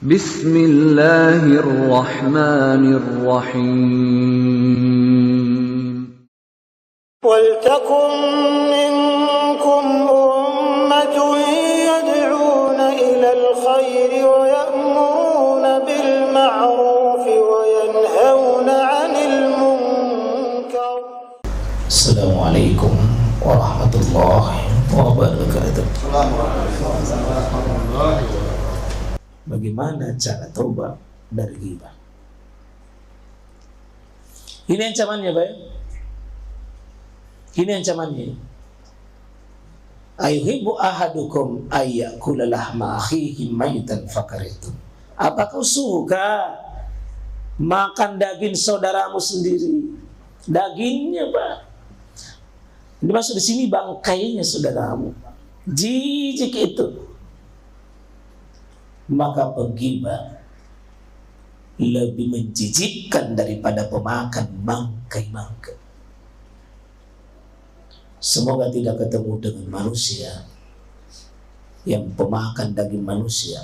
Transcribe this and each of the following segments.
Bismillahirrahmanirrahim. وَلْتَكُنْ مِنْكُمْ أُمَّةٌ يَدْعُونَ إِلَى الْخَيْرِ وَيَأْمُرُونَ بِالْمَعْرُوفِ وَيَنْهَوْنَ عَنِ الْمُنْكَرِ. Assalamualaikum warahmatullahi wabarakatuh. Bagaimana cara taubat dari ghibah? Ini ancamannya, Pak. Ini ancamannya. Ayuhibbu ahadukum ayyakula lahma akhihi maitan fakaritum. Apa kau suka makan daging saudaramu sendiri? Dagingnya, Pak. Ini maksud di sini bangkainya saudaramu. Jijik itu. Maka penggibah lebih menjijikkan daripada pemakan bangkai-bangkai. Semoga tidak ketemu dengan manusia yang pemakan daging manusia.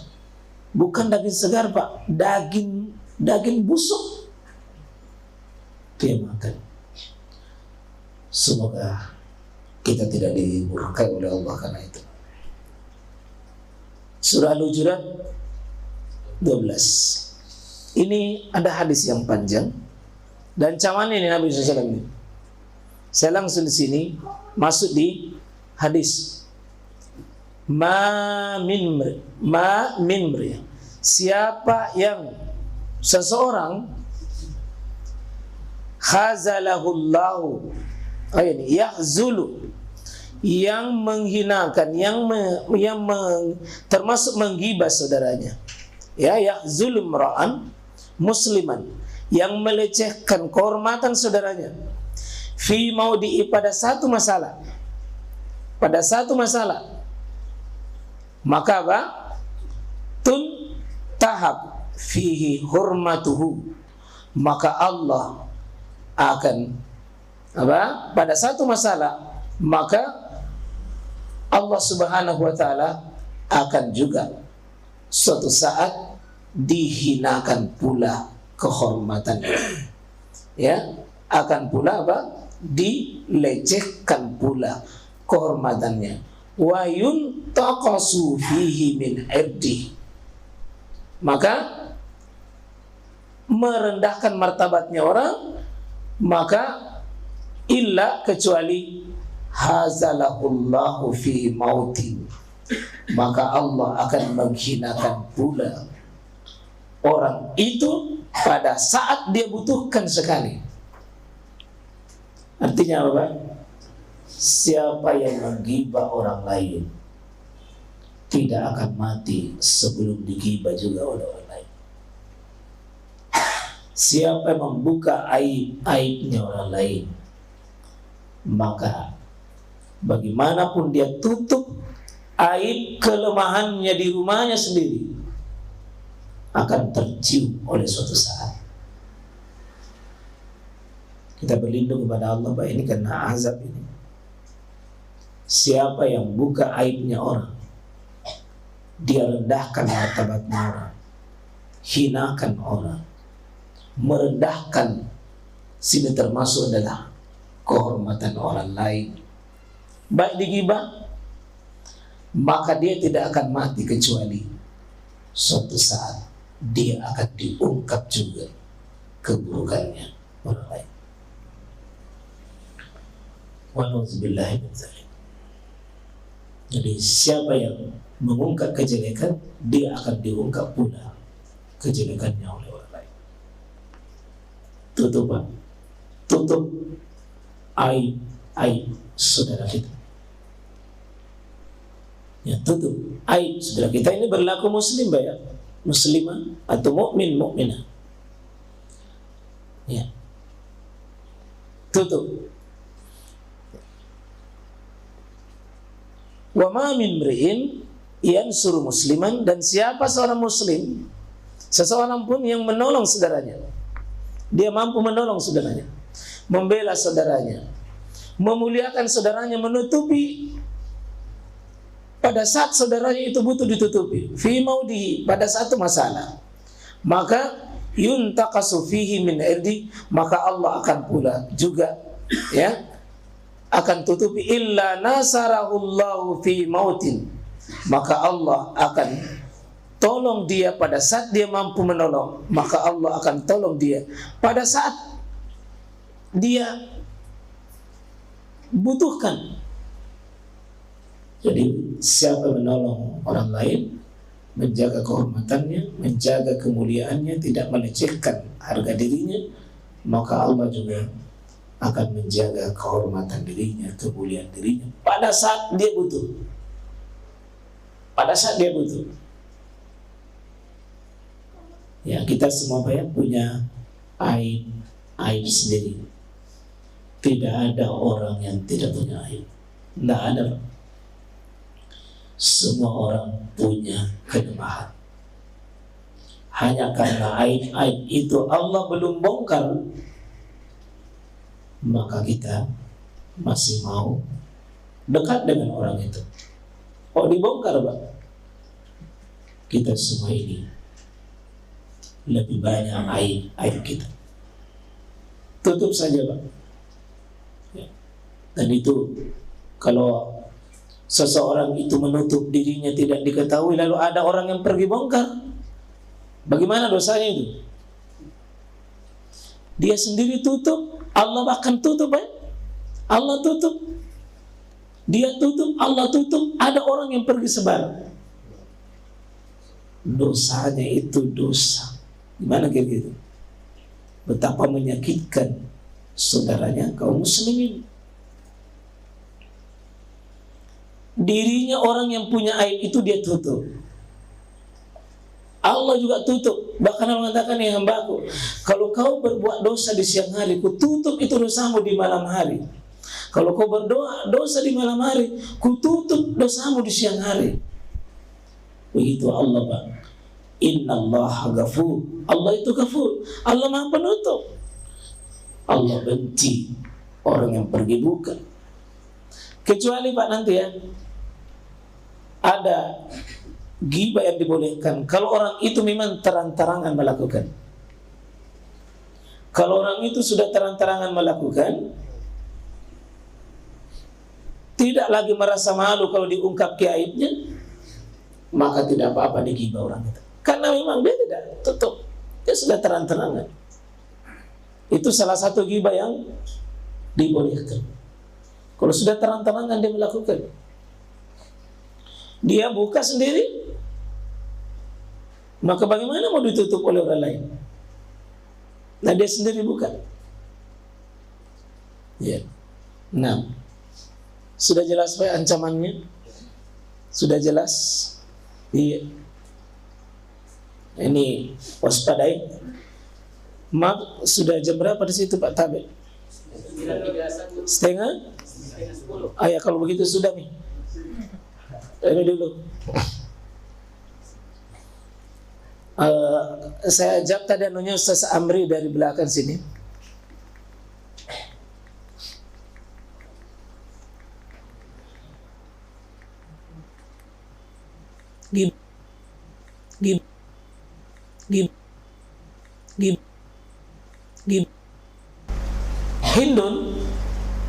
Bukan daging segar, Pak. Daging busuk dia makan. Semoga kita tidak dimurkai oleh Allah karena itu. Surah Al-Hujurat 12. Ini ada hadis yang panjang dan ancamannya ini Nabi SAW ini. Saya langsung di sini masuk di hadis. Ma min mri. Siapa yang seseorang khazalahullahu yahzulu, yang menghinakan, termasuk menggibah saudaranya. Ya, yahzulu mra'an musliman, yang melecehkan kehormatan saudaranya. Fi maudi'i, pada satu masalah. Pada satu masalah. Maka apa? Tun tahab fihi hurmatuhu. Maka Allah akan apa? Pada satu masalah, maka Allah Subhanahu wa taala akan juga suatu saat dihinakan pula kehormatannya. Ya, akan pula apa? Dilecehkan pula kehormatannya. Wa yuntaqasu fihi min irdi. Maka merendahkan martabatnya orang, maka illa kecuali hazalahullahu fi mautin, maka Allah akan menghinakan pula orang itu pada saat dia butuhkan sekali. Artinya apa? Siapa yang menggibah orang lain tidak akan mati sebelum digibah juga oleh orang lain. Siapa yang membuka aib-aibnya orang lain, maka bagaimanapun dia tutup aib kelemahannya di rumahnya sendiri, akan tercium oleh suatu saat. Kita berlindung kepada Allah, Pak, ini karena azab ini. Siapa yang buka aibnya orang, dia rendahkan martabatnya orang, hinakan orang, merendahkan, sini termasuk adalah kehormatan orang lain, baik digibah, maka dia tidak akan mati kecuali suatu saat dia akan diungkap juga keburukannya orang lain. Wa na'udzubillahi min dzalik. Jadi siapa yang mengungkap kejelekan, dia akan diungkap pula kejelekannya oleh orang lain. Tutup aib saudara kita. Ya, tutup aib saudara kita. Ini berlaku muslim, ya, muslimah atau mukminah. Ya, tutup. Wa ma min mri'in yansuru musliman, dan siapa seorang muslim, seseorang pun yang menolong saudaranya, dia mampu menolong saudaranya, membela saudaranya, memuliakan saudaranya, menutupi pada saat saudaranya itu butuh ditutupi, fi maudihi, pada satu masalah, maka yuntaqasu fihi min irdi, maka Allah akan pula juga ya akan tutupi, illa nasarahullahu fi mautin, maka Allah akan tolong dia pada saat dia mampu menolong, maka Allah akan tolong dia pada saat dia butuhkan. Jadi siapa menolong orang lain, menjaga kehormatannya, menjaga kemuliaannya, tidak melecehkan harga dirinya, maka Allah juga akan menjaga kehormatan dirinya, kemuliaan dirinya pada saat dia butuh. Pada saat dia butuh. Ya, kita semua punya aib sendiri. Tidak ada orang yang tidak punya aib. Tidak ada. Semua orang punya kelemahan. Hanya karena aib itu Allah belum bongkar, maka kita masih mau dekat dengan orang itu. Oh, dibongkar, Pak. Kita semua ini lebih banyak aib kita. Tutup saja, Pak. Ya. Dan itu kalau seseorang itu menutup dirinya tidak diketahui, lalu ada orang yang pergi bongkar, bagaimana dosanya itu? Dia sendiri tutup, Allah bahkan tutup, Allah tutup, dia tutup, Allah tutup, ada orang yang pergi sebar. Dosanya itu dosa. Gimana kayak gitu? Betapa menyakitkan saudaranya kaum muslimin. Dirinya orang yang punya aib itu dia tutup. Allah juga tutup. Bahkan Allah mengatakan, ya hambaku, kalau kau berbuat dosa di siang hari, ku tutup itu dosamu di malam hari. Kalau kau dosa di malam hari, ku tutup dosamu di siang hari. Begitu Allah, Pak. Innallaha ghafur. Allah itu ghafur. Allah Maha Penutup. Allah benci orang yang pergi buka. Kecuali, Pak, nanti ya, ada ghibah yang dibolehkan kalau orang itu memang terang-terangan melakukan. Kalau orang itu sudah terang-terangan melakukan, tidak lagi merasa malu kalau diungkap aibnya, maka tidak apa-apa dighibah orang itu. Karena memang dia tidak tutup, dia sudah terang-terangan. Itu salah satu ghibah yang dibolehkan. Kalau sudah terang-terangan dia melakukan, dia buka sendiri, maka bagaimana mau ditutup oleh orang lain? Nah, dia sendiri buka. Ya. Nah, sudah jelas Pak ancamannya? Sudah jelas? Iya. Ini waspadai. Maaf, sudah jam berapa di situ Pak Tabe? Setengah? Ya, kalau begitu sudah nih. Ini dulu. Saya ajak tadi anunya Ustaz Amri dari belakang sini. Hindun,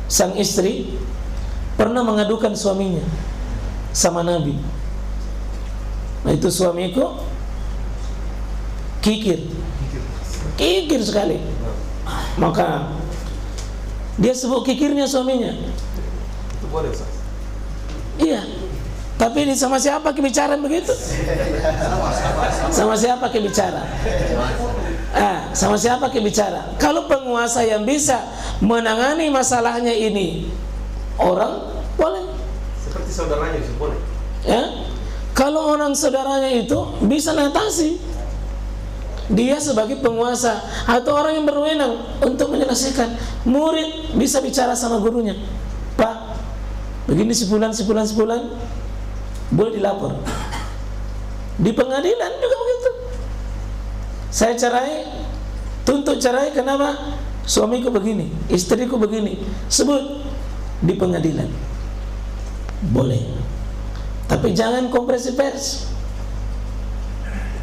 sang istri, pernah mengadukan suaminya sama Nabi. Nah, itu suamiku kikir sekali. Maka dia sebut kikirnya suaminya. Itu boleh, Ustaz? Iya. Tapi ini sama siapa bicara begitu? Sama siapa bicara? Sama siapa bicara? Kalau penguasa yang bisa menangani masalahnya ini, orang boleh. Seperti saudaranya itu boleh. Ya, kalau orang saudaranya itu bisa natasi, dia sebagai penguasa atau orang yang berwenang untuk menyelesaikan. Murid bisa bicara sama gurunya, Pak, begini sebulan, boleh dilapor. Di pengadilan juga begitu. Saya cerai, tuntut cerai, kenapa? Suamiku begini, istriku begini. Sebut di pengadilan. Boleh. Tapi jangan konferensi pers.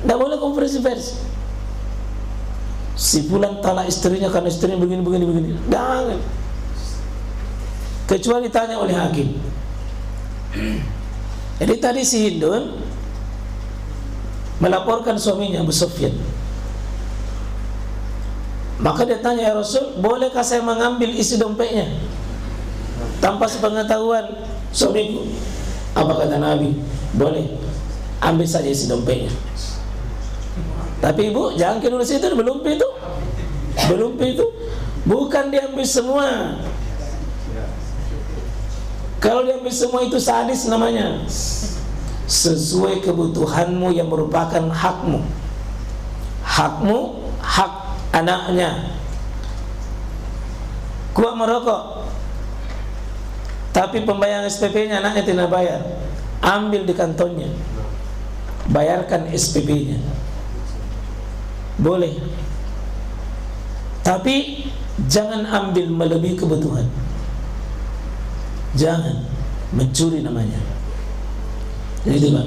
Tidak boleh konferensi pers. Si fulan talak istrinya karena istrinya begini. Jangan. Kecuali ditanya oleh hakim. Jadi tadi si Hindun melaporkan suaminya Abu Sufyan. Maka dia tanya, ya Rasul, bolehkah saya mengambil isi dompetnya tanpa sepengetahuan suamiku? Apa kata Nabi? Boleh, ambil saja isi dompetnya. Tapi ibu, jangan nulis itu, belum itu. Bukan diambil semua. Kalau diambil semua itu sadis namanya. Sesuai kebutuhanmu yang merupakan hakmu. Hakmu, hak anaknya. Kuat merokok, tapi pembayaran SPP-nya anaknya tidak bayar. Ambil di kantornya, bayarkan SPP-nya. Boleh. Tapi jangan ambil melebihi kebutuhan. Jangan mencuri namanya. Jadi itu Pak.